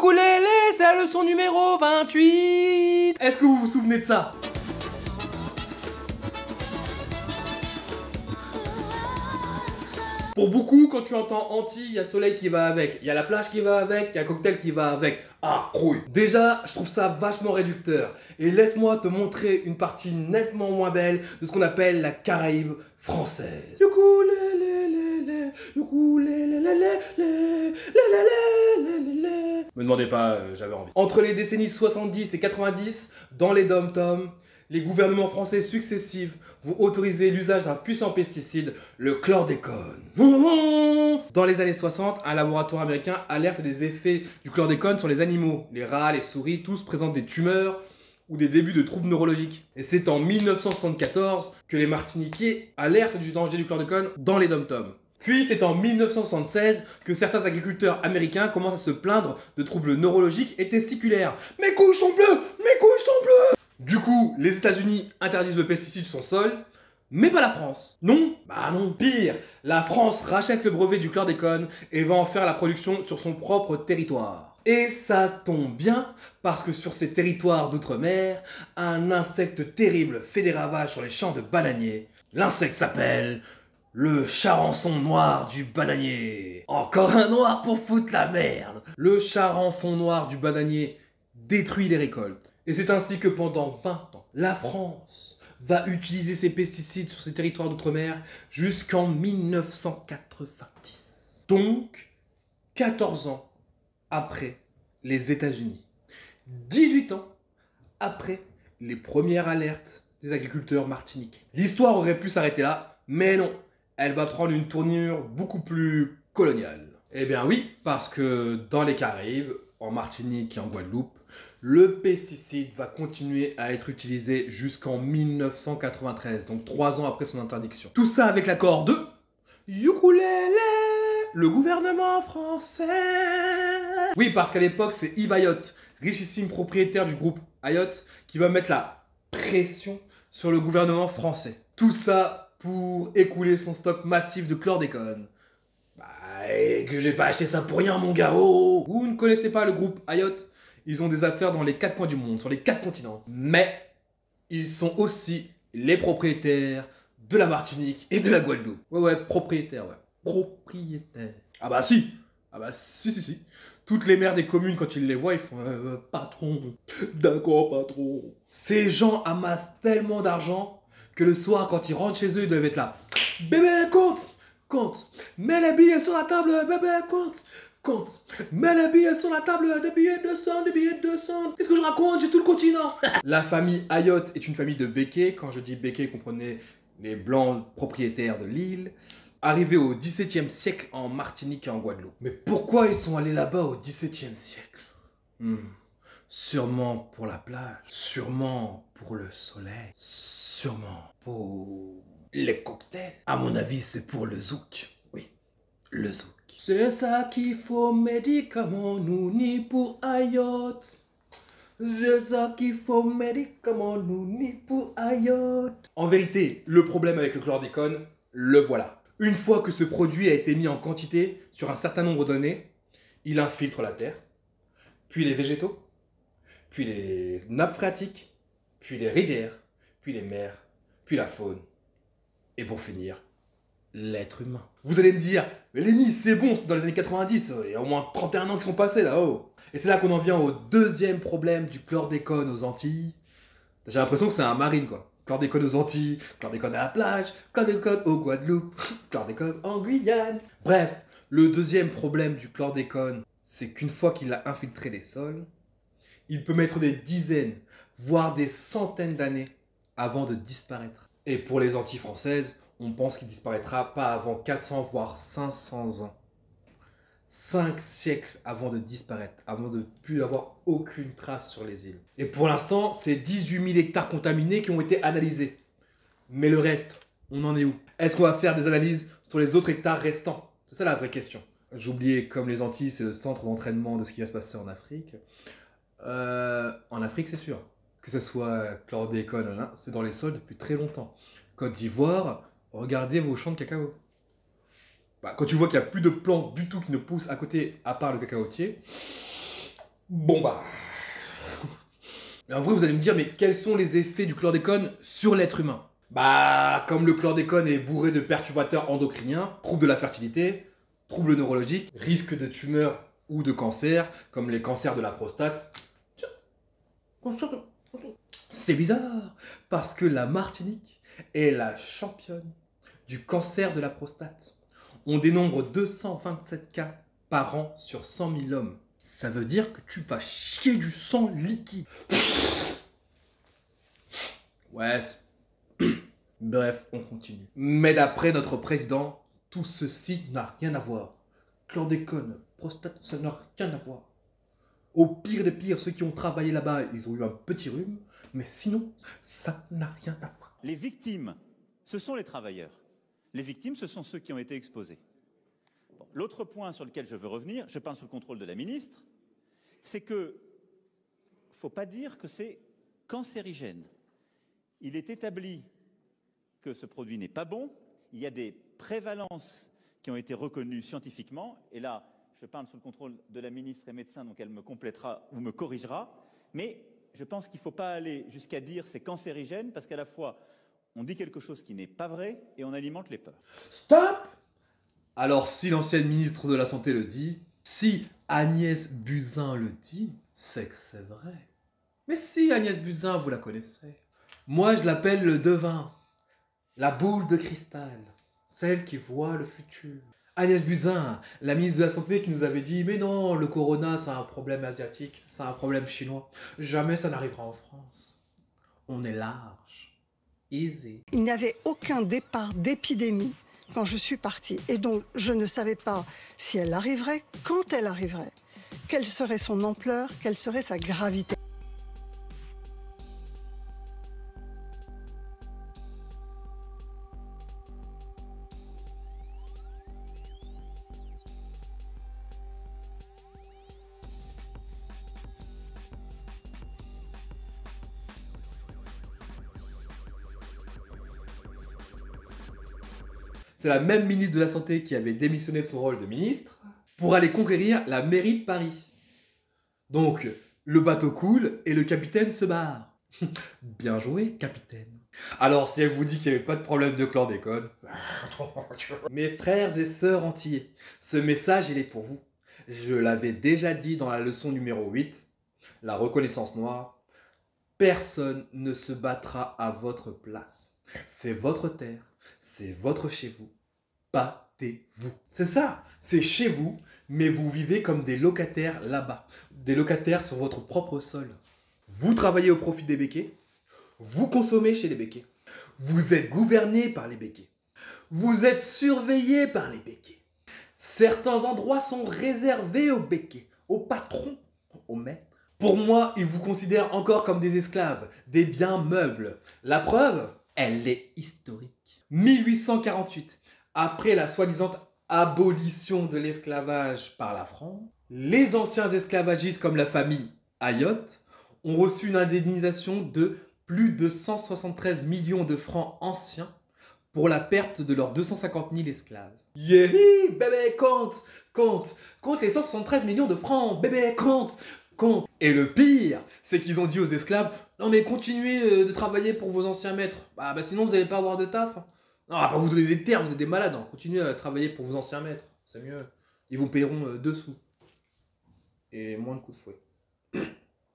Ukulélé, c'est la leçon numéro 28. Est-ce que vous vous souvenez de ça? Pour beaucoup, quand tu entends Antilles, il y a Soleil qui va avec, il y a la plage qui va avec, il y a le cocktail qui va avec. Ah, crouille. Déjà, je trouve ça vachement réducteur. Et laisse-moi te montrer une partie nettement moins belle de ce qu'on appelle la Caraïbe française. Ukulélé, ukulélé, me demandez pas, j'avais envie. Entre les décennies 70 et 90, dans les dom-toms, les gouvernements français successifs vont autoriser l'usage d'un puissant pesticide, le chlordécone. Dans les années 60, un laboratoire américain alerte des effets du chlordécone sur les animaux. Les rats, les souris, tous présentent des tumeurs ou des débuts de troubles neurologiques. Et c'est en 1974 que les Martiniquais alertent du danger du chlordécone dans les dom-toms. Puis c'est en 1976 que certains agriculteurs américains commencent à se plaindre de troubles neurologiques et testiculaires. Mes couilles sont bleues! Mes couilles sont bleues! Du coup, les États-Unis interdisent le pesticide sur son sol, mais pas la France. Non? Bah non, pire, la France rachète le brevet du chlordécone et va en faire la production sur son propre territoire. Et ça tombe bien, parce que sur ces territoires d'outre-mer, un insecte terrible fait des ravages sur les champs de bananiers. L'insecte s'appelle le charançon noir du bananier. Encore un noir pour foutre la merde. Le charançon noir du bananier détruit les récoltes. Et c'est ainsi que pendant 20 ans, la France va utiliser ces pesticides sur ses territoires d'outre-mer jusqu'en 1990. Donc, 14 ans après les États-Unis. 18 ans après les premières alertes des agriculteurs martiniquais. L'histoire aurait pu s'arrêter là, mais non. Elle va prendre une tournure beaucoup plus coloniale. Eh bien oui, parce que dans les Caraïbes, en Martinique et en Guadeloupe, le pesticide va continuer à être utilisé jusqu'en 1993, donc 3 ans après son interdiction. Tout ça avec l'accord de Ukulélé, le gouvernement français. Oui, parce qu'à l'époque, c'est Yves Ayotte, richissime propriétaire du groupe Ayotte, qui va mettre la pression sur le gouvernement français. Tout ça pour écouler son stock massif de chlordécone. Et que j'ai pas acheté ça pour rien, mon gars. Oh, vous ne connaissez pas le groupe Ayotte? Ils ont des affaires dans les 4 coins du monde, sur les 4 continents. Mais ils sont aussi les propriétaires de la Martinique et de la Guadeloupe. Ouais, propriétaires, ouais. Propriétaires. Ah bah si. Ah bah si. Toutes les maires des communes, quand ils les voient, ils font patron. D'accord, patron. Ces gens amassent tellement d'argent que le soir, quand ils rentrent chez eux, ils doivent être là. Bébé, compte. Mets les billets sur la table, bébé, compte. Mets les billets sur la table, des billets de 200, des billets de 200. Qu'est-ce que je raconte? J'ai tout le continent. La famille Ayotte est une famille de béquets. Quand je dis béquets, comprenez les blancs propriétaires de l'île. Arrivés au XVIIe siècle en Martinique et en Guadeloupe. Mais pourquoi ils sont allés là-bas au XVIIe siècle? Sûrement pour la plage. Sûrement pour le soleil. Sûrement pour les cocktails. À mon avis, c'est pour le zouk. Oui, le zouk. C'est ça qu'il faut, médicaments, nous ni pour Ayotte. C'est ça qu'il faut, médicaments, nous ni pour Ayotte. En vérité, le problème avec le chlordécone, le voilà. Une fois que ce produit a été mis en quantité sur un certain nombre d'années, il infiltre la terre, puis les végétaux, puis les nappes phréatiques, puis les rivières, puis les mers, puis la faune. Et pour finir, l'être humain. Vous allez me dire, mais Lenny, c'est bon, c'était dans les années 90, il y a au moins 31 ans qui sont passés là-haut. Et c'est là qu'on en vient au deuxième problème du chlordécone aux Antilles. J'ai l'impression que c'est un marine, quoi. Chlordécone aux Antilles, chlordécone à la plage, chlordécone au Guadeloupe, chlordécone en Guyane. Bref, le deuxième problème du chlordécone, c'est qu'une fois qu'il a infiltré les sols, il peut mettre des dizaines, voire des centaines d'années avant de disparaître. Et pour les Antilles françaises, on pense qu'il disparaîtra pas avant 400 voire 500 ans. 5 siècles avant de disparaître, avant de plus avoir aucune trace sur les îles. Et pour l'instant, c'est 18 000 hectares contaminés qui ont été analysés. Mais le reste, on en est où? Est-ce qu'on va faire des analyses sur les autres hectares restants? C'est ça la vraie question. J'ai oublié, comme les Antilles, c'est le centre d'entraînement de ce qui va se passer en Afrique. En Afrique, c'est sûr. Que ce soit chlordécone, c'est dans les sols depuis très longtemps. Côte d'Ivoire, regardez vos champs de cacao. Quand tu vois qu'il n'y a plus de plantes du tout qui ne poussent à côté, à part le cacaotier, Bon bah... Mais en vrai, vous allez me dire, mais quels sont les effets du chlordécone sur l'être humain? Bah, comme le chlordécone est bourré de perturbateurs endocriniens, troubles de la fertilité, troubles neurologiques, risque de tumeurs ou de cancer, comme les cancers de la prostate. Tiens, cancer de... C'est bizarre, parce que la Martinique est la championne du cancer de la prostate. On dénombre 227 cas par an sur 100 000 hommes. Ça veut dire que tu vas chier du sang liquide. Ouais, bref, on continue. Mais d'après notre président, tout ceci n'a rien à voir. Chlordécone, prostate, ça n'a rien à voir. Au pire des pires, ceux qui ont travaillé là-bas, ils ont eu un petit rhume, mais sinon, ça n'a rien à voir. Les victimes, ce sont les travailleurs. Les victimes, ce sont ceux qui ont été exposés. Bon, l'autre point sur lequel je veux revenir, je parle sous le contrôle de la ministre, c'est que faut pas dire que c'est cancérigène. Il est établi que ce produit n'est pas bon. Il y a des prévalences qui ont été reconnues scientifiquement. Et là, je parle sous le contrôle de la ministre et médecin, donc elle me complétera ou me corrigera. Mais je pense qu'il ne faut pas aller jusqu'à dire c'est cancérigène, parce qu'à la fois, on dit quelque chose qui n'est pas vrai et on alimente les peurs. Stop! Alors, si l'ancienne ministre de la Santé le dit, si Agnès Buzyn le dit, c'est que c'est vrai. Mais si Agnès Buzyn, vous la connaissez. Moi, je l'appelle le devin, la boule de cristal, celle qui voit le futur. Agnès Buzyn, la ministre de la Santé qui nous avait dit « Mais non, le corona, c'est un problème asiatique, c'est un problème chinois. Jamais ça n'arrivera en France. On est large. Easy. » Il n'y avait aucun départ d'épidémie quand je suis partie. Et donc, je ne savais pas si elle arriverait, quand elle arriverait, quelle serait son ampleur, quelle serait sa gravité. C'est la même ministre de la Santé qui avait démissionné de son rôle de ministre pour aller conquérir la mairie de Paris. Donc, le bateau coule et le capitaine se barre. Bien joué, capitaine. Alors, si elle vous dit qu'il n'y avait pas de problème de chlordécone... Mes frères et sœurs antillais, ce message, il est pour vous. Je l'avais déjà dit dans la leçon numéro 8, la reconnaissance noire. Personne ne se battra à votre place. C'est votre terre, c'est votre chez vous. Battez-vous. C'est ça, c'est chez vous, mais vous vivez comme des locataires là-bas. Des locataires sur votre propre sol. Vous travaillez au profit des béquets, vous consommez chez les béquets. Vous êtes gouverné par les béquets. Vous êtes surveillé par les béquets. Certains endroits sont réservés aux béquets, aux patrons, aux maîtres. Pour moi, ils vous considèrent encore comme des esclaves, des biens meubles. La preuve, elle est historique. 1848, après la soi-disant abolition de l'esclavage par la France, les anciens esclavagistes comme la famille Ayotte ont reçu une indemnisation de plus de 173 millions de francs anciens pour la perte de leurs 250 000 esclaves. Yeah, bébé, compte les 173 millions de francs, bébé, compte. Et le pire, c'est qu'ils ont dit aux esclaves, non mais continuez de travailler pour vos anciens maîtres, bah sinon vous n'allez pas avoir de taf. Non, on va pas vous donner des terres, vous êtes des malades, hein. Continuez à travailler pour vos anciens maîtres, c'est mieux. Ils vous paieront 2 sous. Et moins de coups de fouet.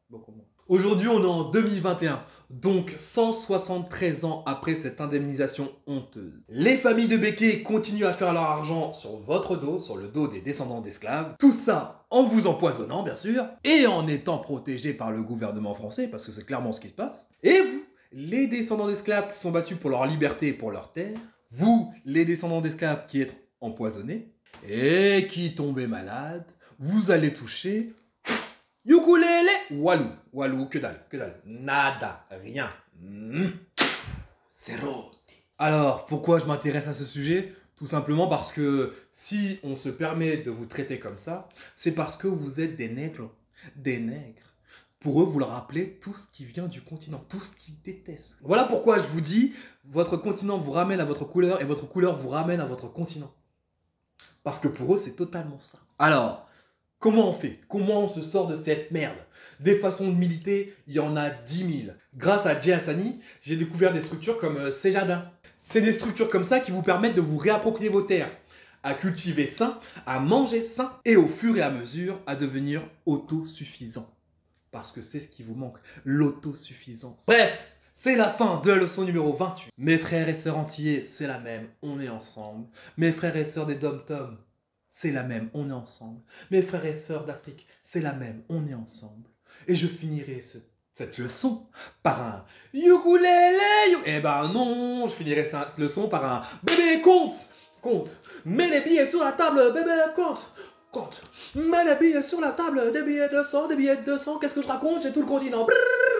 Beaucoup moins. Aujourd'hui, on est en 2021, donc 173 ans après cette indemnisation honteuse. Les familles de béquets continuent à faire leur argent sur votre dos, sur le dos des descendants d'esclaves. Tout ça en vous empoisonnant, bien sûr, et en étant protégés par le gouvernement français, parce que c'est clairement ce qui se passe. Et vous, les descendants d'esclaves qui sont battus pour leur liberté et pour leur terre, vous, les descendants d'esclaves qui êtes empoisonnés, et qui tombez malades, vous allez toucher... Ukulélé, walou, que dalle, nada, rien. Zéro. Alors, pourquoi je m'intéresse à ce sujet? Tout simplement parce que si on se permet de vous traiter comme ça, c'est parce que vous êtes des nègres. Des nègres. Pour eux, vous leur rappelez tout ce qui vient du continent, tout ce qu'ils détestent. Voilà pourquoi je vous dis, votre continent vous ramène à votre couleur et votre couleur vous ramène à votre continent. Parce que pour eux, c'est totalement ça. Alors... Comment on fait? Comment on se sort de cette merde? Des façons de militer, il y en a 10 000. Grâce à Jay Hassani, j'ai découvert des structures comme Ces Jardins. C'est des structures comme ça qui vous permettent de vous réapproprier vos terres, à cultiver sain, à manger sain, et au fur et à mesure à devenir autosuffisant. Parce que c'est ce qui vous manque, l'autosuffisance. Bref, c'est la fin de la leçon numéro 28. Mes frères et sœurs antillais, c'est la même, on est ensemble. Mes frères et sœurs des Dom-Tom, c'est la même, on est ensemble. Mes frères et sœurs d'Afrique, c'est la même, on est ensemble. Et je finirai cette leçon par un ukulélé. Eh ben non, je finirai cette leçon par un bébé compte. Compte. Mets les billets sur la table, bébé compte. Compte. Mets les billets sur la table, des billets de 100, qu'est-ce que je raconte? J'ai tout le continent. Brrr.